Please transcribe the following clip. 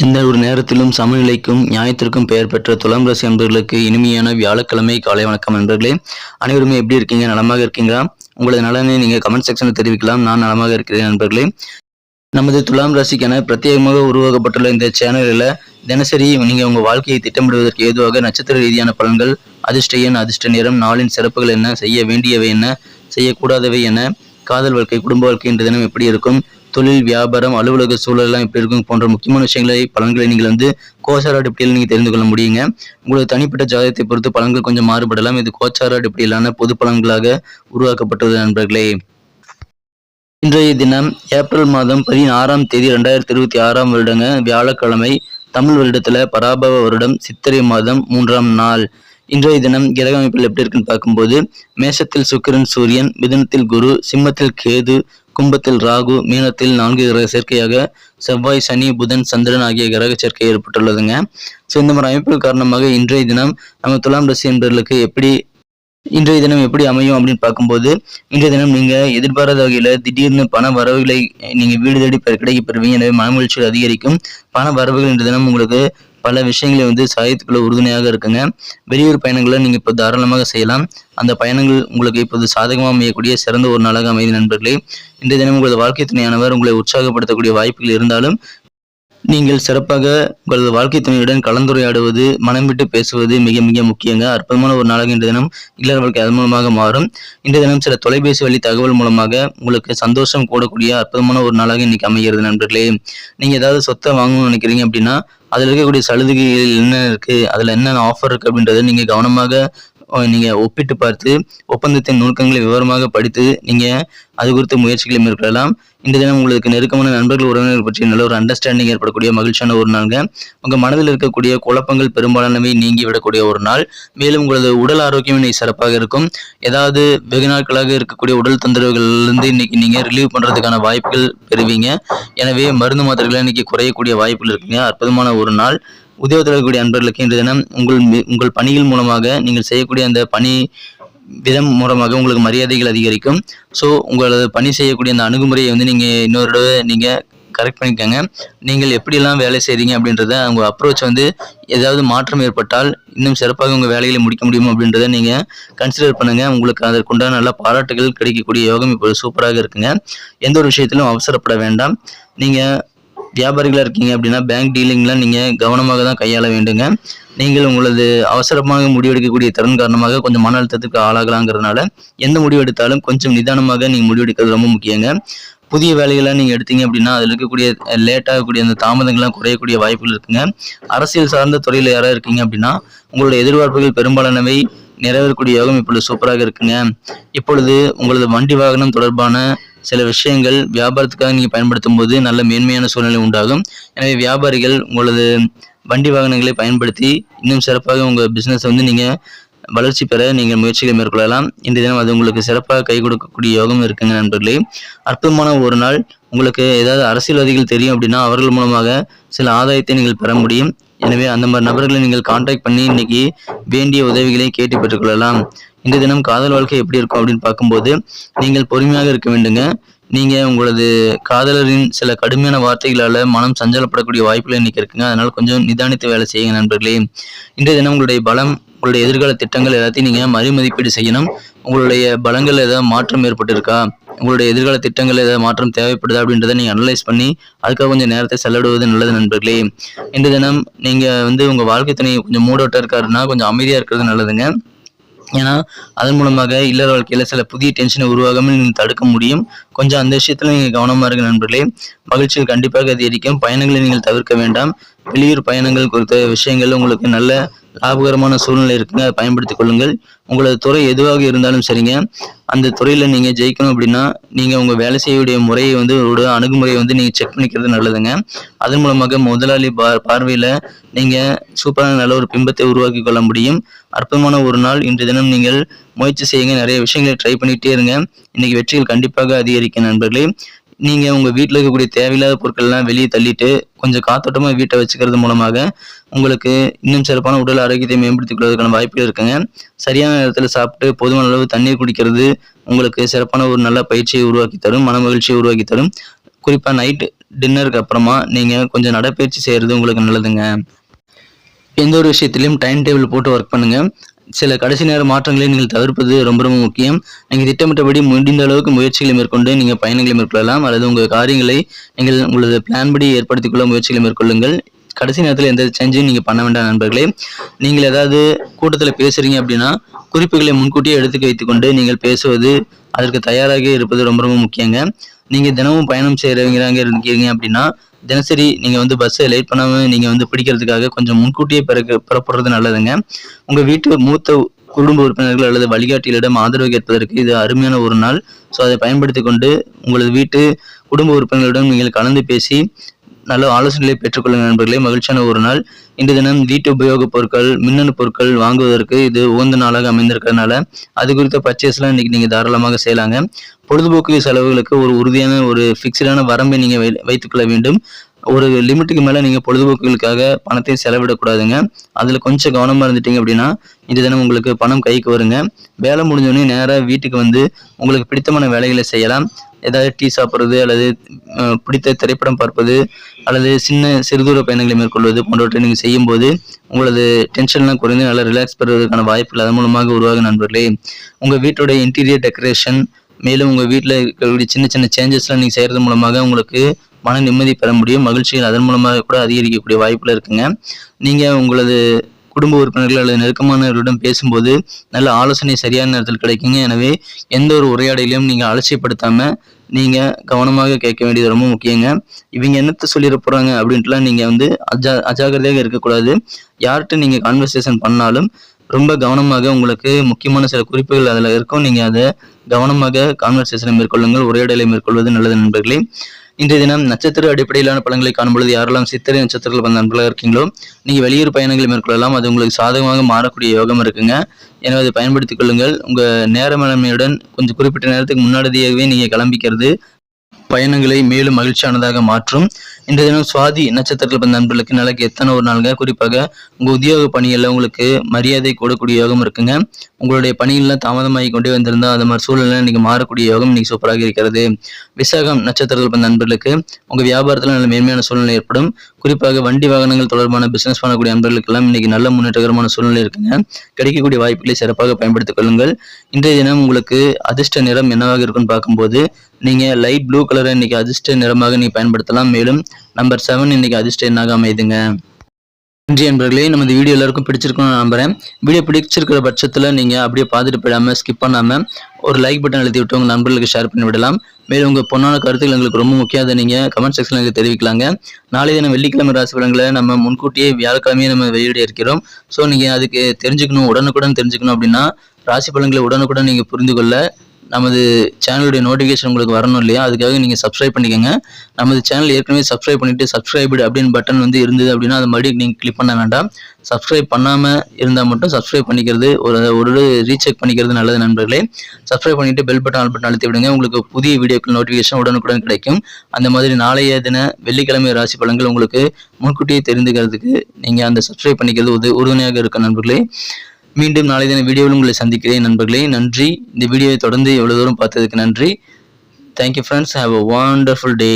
எந்த ஒரு நேரத்திலும் சமநிலைக்கும் நியாயத்திற்கும் பெயர் பெற்ற துலாம் ராசி அன்பர்களுக்கு இனிமையான வியாழக்கிழமை காலை வணக்கம் நண்பர்களே. அனைவருமே எப்படி இருக்கீங்க? நலமாக இருக்கீங்களா? உங்களது நலனை நீங்க கமெண்ட் செக்ஷனில் தெரிவிக்கலாம். நான் நலமாக இருக்கிறேன் நண்பர்களே. நமது துலாம் ராசிக்கென பிரத்யேகமாக உருவாக்கப்பட்டுள்ள இந்த சேனலில் தினசரி நீங்க உங்க வாழ்க்கையை திட்டமிடுவதற்கு ஏதுவாக நட்சத்திர ரீதியான பலன்கள், அதிர்ஷ்ட எண், அதிர்ஷ்ட நிறம், நாளின் சிறப்புகள் என்ன, செய்ய வேண்டியவை என்ன, செய்யக்கூடாதவை என்ன, காதல் வாழ்க்கை, குடும்ப வாழ்க்கை இன்று தினம் எப்படி இருக்கும், தொழில், வியாபாரம், அலுவலக சூழலாம் எப்படி இருக்கும் போன்ற முக்கியமான விஷயங்களை பலன்களை நீங்கள் கோச்சார அடிப்படையில் நீங்கள் தெரிந்து கொள்ள முடியுங்க. உங்களது தனிப்பட்ட ஜாதகத்தை பொறுத்து பலன்கள் கொஞ்சம் மாறுபடலாம். இது கோச்சார அடிப்படையிலான பொது பலன்களாக உருவாக்கப்பட்டது நண்பர்களே. இன்றைய தினம் ஏப்ரல் மாதம் 16ஆம் தேதி 2026ஆம் வருடங்க வியாழக்கிழமை. தமிழ் வருடத்துல பராபவ வருடம் சித்திரை மாதம் 3ஆம் நாள். இன்றைய தினம் கிரக அமைப்பில் எப்படி இருக்குன்னு பார்க்கும்போது, மேஷத்தில் சுக்கிரன் சூரியன், மிதுனத்தில் குரு, சிம்மத்தில் கேது, கும்பத்தில் ராகு, மீனத்தில் 4 கிரக சேர்க்கையாக செவ்வாய், சனி, புதன், சந்திரன் ஆகிய கிரக சேர்க்கை ஏற்பட்டுள்ளதுங்க. ஸோ இந்த மாதிரி அமைப்புகள் காரணமாக இன்றைய தினம் நம்ம துலாம் ராசி என்பவர்களுக்கு இன்றைய தினம் எப்படி அமையும் அப்படின்னு பார்க்கும்போது, இன்றைய தினம் நீங்க எதிர்பாராத வகையில திடீர்னு பண வரவுகளை நீங்க வீடு தேடி கிடைக்க பெறுவீங்க. எனவே மனமகிழ்ச்சி அதிகரிக்கும். பண வரவுகள் இன்றைய தினம் உங்களுக்கு பல விஷயங்களை சாயத்துக்குள்ள உறுதுணையாக இருக்குங்க. வெளியூர் பயணங்களை நீங்க இப்போ தாராளமாக செய்யலாம். அந்த பயணங்கள் உங்களுக்கு இப்போது சாதகமாக அமையக்கூடிய சிறந்த ஒரு நாளாக அமைதி நண்பர்களே. இன்றைய தினம் உங்களது வாழ்க்கை துணையானவர் உங்களை உற்சாகப்படுத்தக்கூடிய வாய்ப்புகள் இருந்தாலும், நீங்கள் சிறப்பாக உங்களது வாழ்க்கை துணையுடன் கலந்துரையாடுவது, மனம் விட்டு பேசுவது மிக மிக முக்கியங்க. அற்புதமான ஒரு நாளாக இன்றைய தினம் இல்லற வாழ்க்கை அதன் மூலமாக மாறும். இன்றைய தினம் சில தொலைபேசி வழி தகவல் மூலமாக உங்களுக்கு சந்தோஷம் கூடக்கூடிய அற்புதமான ஒரு நாளாக இன்னைக்கு அமைகிறது நண்பர்களே. நீங்க ஏதாவது சொத்தை வாங்கணும்னு நினைக்கிறீங்க அப்படின்னா, அதில் இருக்கக்கூடிய சலுகைகள் என்ன இருக்கு, அதில் என்னென்ன ஆஃபர் இருக்கு அப்படின்றத நீங்க கவனமாக நீங்க ஒப்பிட்டு பார்த்து ஒப்பந்தத்தின் நுணுக்கங்களை விவரமாக படித்து நீங்க அது குறித்த முயற்சிகளை மேற்கொள்ளலாம். இந்த தினம் உங்களுக்கு நெருக்கமான நண்பர்கள், உறவினர்கள் பற்றி நல்ல ஒரு அண்டர்ஸ்டாண்டிங் ஏற்படக்கூடிய மகிழ்ச்சியான ஒரு நாளுங்க. உங்க மனதில் இருக்கக்கூடிய குழப்பங்கள் பெரும்பாலானவை நீங்கி விடக்கூடிய ஒரு நாள். மேலும் உங்களது உடல் ஆரோக்கியம் இன்னைக்கு சிறப்பாக இருக்கும். ஏதாவது வெகு நாட்களாக இருக்கக்கூடிய உடல் தொந்தரவுகளிலிருந்து இன்னைக்கு நீங்க ரிலீவ் பண்றதுக்கான வாய்ப்புகள் பெறுவீங்க. எனவே மருந்து மாத்திரைகளை இன்னைக்கு குறையக்கூடிய வாய்ப்புகள் இருக்குங்க. அற்புதமான ஒரு நாள். உத்தியோகத்தில் இருக்கக்கூடிய அன்பர்களுக்கு இன்றைய தினம் உங்கள் பணிகள் மூலமாக நீங்கள் செய்யக்கூடிய அந்த பணி விதம் மூலமாக உங்களுக்கு மரியாதைகள் அதிகரிக்கும். ஸோ உங்களது பணி செய்யக்கூடிய அந்த அணுகுமுறையை நீங்கள் இன்னொரு தடவை நீங்கள் கரெக்ட் பண்ணிக்கோங்க. நீங்கள் எப்படியெல்லாம் வேலை செய்கிறீங்க அப்படின்றத உங்கள் அப்ரோச் ஏதாவது மாற்றம் ஏற்பட்டால் இன்னும் சிறப்பாக உங்கள் வேலைகளை முடிக்க முடியும் அப்படின்றத நீங்கள் கன்சிடர் பண்ணுங்கள். உங்களுக்கு அதற்குண்டான நல்ல பாராட்டுகள் கிடைக்கக்கூடிய யோகம் இப்போ சூப்பராக இருக்குங்க. எந்த ஒரு விஷயத்திலும் அவசரப்பட வேண்டாம். நீங்கள் வியாபாரிகளாக இருக்கீங்க அப்படின்னா பேங்க் டீலிங்லாம் நீங்கள் கவனமாக தான் கையாள வேண்டுங்க. நீங்கள் உங்களது அவசரமாக முடிவெடுக்கக்கூடிய திறன் காரணமாக கொஞ்சம் மன அழுத்தத்துக்கு ஆளாகலாங்கிறதுனால எந்த முடிவு எடுத்தாலும் கொஞ்சம் நிதானமாக நீங்கள் முடிவெடுக்கிறது ரொம்ப முக்கியங்க. புதிய வேலைகளை நீங்கள் எடுத்தீங்க அப்படின்னா அதில் இருக்கக்கூடிய லேட் ஆகக்கூடிய அந்த தாமதங்கள்லாம் குறையக்கூடிய வாய்ப்புகள் இருக்குங்க. அரசியல் சார்ந்த துறையில் யாராவது இருக்கீங்க அப்படின்னா உங்களோட எதிர்பார்ப்புகள் பெரும்பாலானவை நிறைவேறக்கூடிய யோகம் இப்பொழுது சூப்பராக இருக்குங்க. இப்பொழுது உங்களது வண்டி வாகனம் தொடர்பான சில விஷயங்கள் வியாபாரத்துக்காக நீங்கள் பயன்படுத்தும் போது நல்ல மேன்மையான சூழ்நிலை உண்டாகும். எனவே வியாபாரிகள் உங்களது வண்டி வாகனங்களை பயன்படுத்தி இன்னும் சிறப்பாக உங்கள் பிஸ்னஸ் நீங்கள் வளர்ச்சி பெற நீங்கள் முயற்சிகளை மேற்கொள்ளலாம். இந்த தினம் அது உங்களுக்கு சிறப்பாக கை கொடுக்கக்கூடிய யோகம் இருக்குங்க நண்பர்களே. அற்புதமான ஒரு நாள். உங்களுக்கு ஏதாவது அரசியல்வாதிகள் தெரியும் அப்படின்னா அவர்கள் மூலமாக சில ஆதாயத்தை நீங்கள் பெற முடியும். எனவே அந்த மாதிரி நபர்களை நீங்கள் கான்டாக்ட் பண்ணி இன்னைக்கு வேண்டிய உதவிகளை கேட்டு பெற்றுக்கொள்ளலாம். இந்த தினம் காதல் வாழ்க்கை எப்படி இருக்கும் அப்படின்னு பார்க்கும்போது, நீங்கள் பொறுமையாக இருக்க வேண்டுங்க. நீங்க உங்களது காதலரின் சில கடுமையான வார்த்தைகளால மனம் சஞ்சலப்படக்கூடிய வாய்ப்புகள் இன்னைக்கு இருக்குங்க. அதனால கொஞ்சம் நிதானித்து வேலை செய்யுங்க நண்பர்களே. இன்றைய தினம் உங்களுடைய பலம், உங்களுடைய எதிர்கால திட்டங்கள் எல்லாத்தையும் நீங்க மறுமதிப்பீடு செய்யணும். உங்களுடைய பலங்கள் ஏதாவது மாற்றம் ஏற்பட்டிருக்கா, உங்களுடைய எதிர்கால திட்டங்கள் ஏதாவது மாற்றம் தேவைப்படுதா அப்படின்றத நீங்க அனலைஸ் பண்ணி அதுக்காக கொஞ்சம் நேரத்தை செலவிடுவது நல்லது நண்பர்களே. இன்றைய தினம் நீங்க உங்க வாழ்க்கை துணை கொஞ்சம் மூடோட்டா இருக்காருன்னா கொஞ்சம் அமைதியா இருக்கிறது நல்லதுங்க. ஏன்னா அதன் மூலமாக இல்லற வாழ்க்கையில சில புதிய டென்ஷனை உருவாகாமல் நீங்கள் தடுக்க முடியும். கொஞ்சம் அந்த விஷயத்துல நீங்க கவனமா இருக்க நண்பர்களே. மகிழ்ச்சிகள் கண்டிப்பாக அதிகரிக்கும். பயணங்களை நீங்கள் தவிர்க்க வேண்டாம். வெளியூர் பயணங்கள் குறித்த விஷயங்கள் உங்களுக்கு நல்ல லாபகரமான சூழ்நிலை இருக்குங்க. அதை பயன்படுத்திக் கொள்ளுங்கள். உங்களது துறை எதுவாக இருந்தாலும் சரிங்க, அந்த துறையில நீங்க ஜெயிக்கணும் அப்படின்னா நீங்க உங்க வேலை செய்யக்கூடிய முறையை ஒரு அணுகுமுறையை நீங்க செக் பண்ணிக்கிறது நல்லதுங்க. அதன் மூலமாக முதலாளி பார்வையில நீங்க சூப்பரான நல்ல ஒரு பிம்பத்தை உருவாக்கி கொள்ள முடியும். அற்புதமான ஒரு நாள். இன்றைய தினம் நீங்கள் முயற்சி செய்யுங்க. நிறைய விஷயங்களை ட்ரை பண்ணிட்டே இருங்க. இன்னைக்கு வெற்றிகள் கண்டிப்பாக அதிகரிக்கும் நண்பர்களே. நீங்க உங்க வீட்டில் இருக்கக்கூடிய தேவையில்லாத பொருட்கள்லாம் வெளியே தள்ளிட்டு கொஞ்சம் காத்தோட்டமா வீட்டை வச்சுக்கிறது மூலமாக உங்களுக்கு இன்னும் சிறப்பான உடல் ஆரோக்கியத்தை மேம்படுத்திக் கொள்வதற்கான வாய்ப்புகள் இருக்குங்க. சரியான நேரத்தில் சாப்பிட்டு போதுமான அளவு தண்ணீர் குடிக்கிறது உங்களுக்கு சிறப்பான ஒரு நல்ல பயிற்சியை உருவாக்கி தரும், மன மகிழ்ச்சியை உருவாக்கி தரும். குறிப்பா நைட்டு டின்னருக்கு அப்புறமா நீங்கள் கொஞ்சம் நடைப்பயிற்சி செய்கிறது உங்களுக்கு நல்லதுங்க. எந்த ஒரு விஷயத்திலையும் டைம் டேபிள் போட்டு ஒர்க் பண்ணுங்கள். சில கடைசி நேர மாற்றங்களை நீங்கள் தவிர்ப்பது ரொம்ப ரொம்ப முக்கியம். நீங்கள் திட்டமிட்டபடி முடிந்த அளவுக்கு முயற்சிகளை மேற்கொண்டு நீங்கள் பயணங்களை மேற்கொள்ளலாம், அல்லது உங்கள் காரியங்களை நீங்கள் உங்களது பிளான் படி ஏற்படுத்திக் கொள்ள முயற்சிகளை மேற்கொள்ளுங்கள். கடைசி நேரத்தில் எந்த சேஞ்சும் நீங்கள் பண்ண வேண்டாம் நண்பர்களே. நீங்கள் ஏதாவது கூட்டத்தில் பேசுகிறீங்க அப்படின்னா குறிப்புகளை முன்கூட்டியே எடுத்து வைத்துக்கொண்டு நீங்கள் பேசுவது, அதற்கு தயாராக இருப்பது ரொம்ப ரொம்ப முக்கியங்க. நீங்கள் தினமும் பயணம் செய்கிறவங்க இருக்கீங்க அப்படின்னா தினசரி நீங்கள் பஸ்ஸை லேட் பண்ணாமல் நீங்கள் பிடிக்கிறதுக்காக கொஞ்சம் முன்கூட்டியே புறப்படுறது நல்லதுங்க. உங்கள் வீட்டு மூத்த குடும்ப உறுப்பினர்கள் அல்லது வழிகாட்டிகளிடம் ஆதரவு கேட்பதற்கு இது அருமையான ஒரு நாள். ஸோ அதை பயன்படுத்தி கொண்டு உங்களது வீட்டு குடும்ப உறுப்பினர்களிடம் நீங்கள் கலந்து பேசி நல்ல ஆலோசனைகளை பெற்றுக்கொள்ளுங்க நண்பர்களே. மகிழ்ச்சியான ஒரு நாள். இன்று தினம் வீட்டு உபயோகப் பொருட்கள், மின்னணு பொருட்கள் வாங்குவதற்கு இது உகந்த நாளாக அமைந்திருக்கிறதுனால அது குறித்த பர்ச்சேஸ்லாம் இன்னைக்கு நீங்கள் தாராளமாக செய்யலாங்க. பொழுதுபோக்கு செலவுகளுக்கு ஒரு உறுதியான ஒரு ஃபிக்ஸ்டான வரம்பை நீங்கள் வைத்துக்கொள்ள வேண்டும். ஒரு லிமிட்டுக்கு மேலே நீங்கள் பொழுதுபோக்குகளுக்காக பணத்தை செலவிடக்கூடாதுங்க. அதில் கொஞ்சம் கவனமாக இருந்துட்டீங்க அப்படின்னா இன்று தினம் உங்களுக்கு பணம் கைக்கு வருங்க. வேலை முடிஞ்சோடனே நேராக வீட்டுக்கு உங்களுக்கு பிடித்தமான வேலைகளை செய்யலாம். ஏதாவது டீ சாப்பிட்றது, அல்லது பிடித்த திரைப்படம் பார்ப்பது, அல்லது சிறுதூர பயணங்களை மேற்கொள்வது போன்றவற்றை நீங்கள் செய்யும்போது உங்களது டென்ஷன்லாம் குறைந்து நல்லா ரிலாக்ஸ் பெறுவதற்கான வாய்ப்புகள் அதன் மூலமாக உருவாகும் நண்பர்களே. உங்கள் வீட்டோட இன்டீரியர் டெக்கரேஷன், மேலும் உங்கள் வீட்டில் இருக்கக்கூடிய சின்ன சின்ன சேஞ்சஸ்லாம் நீங்கள் செய்கிறது மூலமாக உங்களுக்கு மன நிம்மதி பெற முடியும். மகிழ்ச்சிகள் அதன் மூலமாக கூட அதிகரிக்கக்கூடிய வாய்ப்புகள் இருக்குங்க. நீங்கள் உங்களது குடும்ப உறுப்பினர்கள் அல்லது நெருக்கமானவர்களிடம் பேசும்போது நல்ல ஆலோசனை சரியான நேரத்தில் கிடைக்குங்க. எனவே எந்த ஒரு உரையாடலையும் நீங்கள் அலட்சியப்படுத்தாமல் நீங்கள் கவனமாக கேட்க வேண்டியது ரொம்ப முக்கியங்க. இவங்க என்னத்தை சொல்லிட போகிறாங்க அப்படின்ட்டுலாம் நீங்கள் அஜாக்கிரதையாக இருக்கக்கூடாது. யார்கிட்ட நீங்கள் கான்வர்சேஷன் பண்ணாலும் ரொம்ப கவனமாக, உங்களுக்கு முக்கியமான சில குறிப்புகள் அதில் இருக்கும், நீங்கள் அதை கவனமாக கான்வர்சேஷனை மேற்கொள்ளுங்கள். உரையாடலை மேற்கொள்வது நல்லது நண்பர்களே. இன்றைய தினம் நட்சத்திர அடிப்படையிலான பலன்களை காணும்பொழுது யாரெல்லாம் சித்திரை நட்சத்திரத்தில் வந்த நண்பர்களாக இருக்கீங்களோ நீங்கள் வெளியூர் பயணங்களை மேற்கொள்ளலாம். அது உங்களுக்கு சாதகமாக மாறக்கூடிய யோகம் இருக்குங்க. எனவே அதை பயன்படுத்திக் கொள்ளுங்கள். உங்கள் நேர மேலாண்மையுடன் கொஞ்சம் குறிப்பிட்ட நேரத்துக்கு முன்னாடியாகவே நீங்கள் கிளம்பிக்கிறது பயணங்களை மேலும் மகிழ்ச்சியானதாக மாற்றும். இன்றைய தினம் சுவாதி நட்சத்திரத்தில் பிறந்த நண்பர்களுக்கு நாளைக்கு எத்தனை ஒரு நாளுங்க. குறிப்பாக உங்கள் உத்தியோக பணிகளில் உங்களுக்கு மரியாதை கூடக்கூடிய யோகம் இருக்குங்க. உங்களுடைய பணிகள்லாம் தாமதமாகி கொண்டே வந்திருந்தால் அந்த மாதிரி சூழ்நிலை இன்னைக்கு மாறக்கூடிய யோகம் இன்னைக்கு சூப்பராக இருக்கிறது. விசாகம் நட்சத்திரத்தில் பிறந்த நண்பர்களுக்கு உங்கள் வியாபாரத்தில் நல்ல மேன்மையான சூழ்நிலை ஏற்படும். குறிப்பாக வண்டி வாகனங்கள் தொடர்பான பிசினஸ் பண்ணக்கூடிய நண்பர்களுக்கெல்லாம் இன்னைக்கு நல்ல முன்னேற்றகரமான சூழ்நிலை இருக்குங்க. கிடைக்கக்கூடிய வாய்ப்புகளை சிறப்பாக பயன்படுத்திக் கொள்ளுங்கள். இன்றைய தினம் உங்களுக்கு அதிர்ஷ்ட நிறம் என்னவாக இருக்குன்னு பார்க்கும்போது நீங்கள் லைட் ப்ளூ கலரை இன்னைக்கு அதிர்ஷ்ட நிறமாக நீங்கள் பயன்படுத்தலாம். மேலும் நம்பர் 7 இன்னைக்கு அதிர்ஷ்ட எண்ணாக அமைதுங்க. நன்றி நண்பர்களே. நமது வீடியோ எல்லாருக்கும் பிடிச்சிருக்கும்னு நம்புறேன். வீடியோ பிடிச்சிருக்கிற பட்சத்தில் நீங்கள் அப்படியே பார்த்துட்டு போயிடாமல் ஸ்கிப் பண்ணாமல் ஒரு லைக் பட்டன் அழுத்தி விட்டு உங்கள் நண்பர்களுக்கு ஷேர் பண்ணி விடலாம். மேலும் உங்கள் பொண்ணான கருத்துக்கள் எங்களுக்கு ரொம்ப முக்கியம். அதை நீங்கள் கமெண்ட் செக்ஷனில் எங்களுக்கு தெரிவிக்கலாங்க. நாளை தினம் வெள்ளிக்கிழமை ராசி பலன்களை நம்ம முன்கூட்டியே வியாழக்கிழமையே நம்ம வெளியிட இருக்கிறோம். ஸோ நீங்கள் அதுக்கு உடனுக்குடன் தெரிஞ்சுக்கணும் அப்படின்னா ராசி பலன்களை உடனுக்குடன் நீங்கள் புரிந்து கொள்ள நமது சேனலுடைய நோட்டிஃபிகேஷன் உங்களுக்கு வரணும் இல்லையா, அதுக்காக நீங்கள் சப்ஸ்கிரைப் பண்ணிக்கோங்க. நமது சேனல் ஏற்கனவே சப்ஸ்கிரைப் பண்ணிவிட்டு சப்ஸ்கிரைப்டு அப்படின்னு பட்டன் இருந்தது அப்படின்னா அது மறுபடியும் நீங்கள் கிளிக் பண்ண வேண்டாம். சப்ஸ்கிரைப் பண்ணாமல் இருந்தால் மட்டும் சப்ஸ்கிரைப் பண்ணிக்கிறது ஒரு ரீசெக் பண்ணிக்கிறது நல்லது நண்பர்களே. சப்ஸ்கிரைப் பண்ணிவிட்டு பெல் பட்டன் ஆல் பட்டன் அழுத்தி விடுங்க. உங்களுக்கு புதிய வீடியோக்கள் நோட்டிஃபிகேஷன் உடனுக்குடன் கிடைக்கும். அந்த மாதிரி நாளைய தின வெள்ளிக்கிழமை ராசி பலன்கள் உங்களுக்கு முன்கூட்டியே தெரிந்துக்கிறதுக்கு நீங்கள் அந்த சப்ஸ்கிரைப் பண்ணிக்கிறது உறுதுணையாக இருக்கும் நண்பர்களே. மீண்டும் நாளை தின வீடியோவில் உங்களை சந்திக்கிறேன் நண்பர்களே. நன்றி. இந்த வீடியோவை தொடர்ந்து எவ்வளவு தூரம் பார்த்ததுக்கு நன்றி. Thank you friends. Have a wonderful day.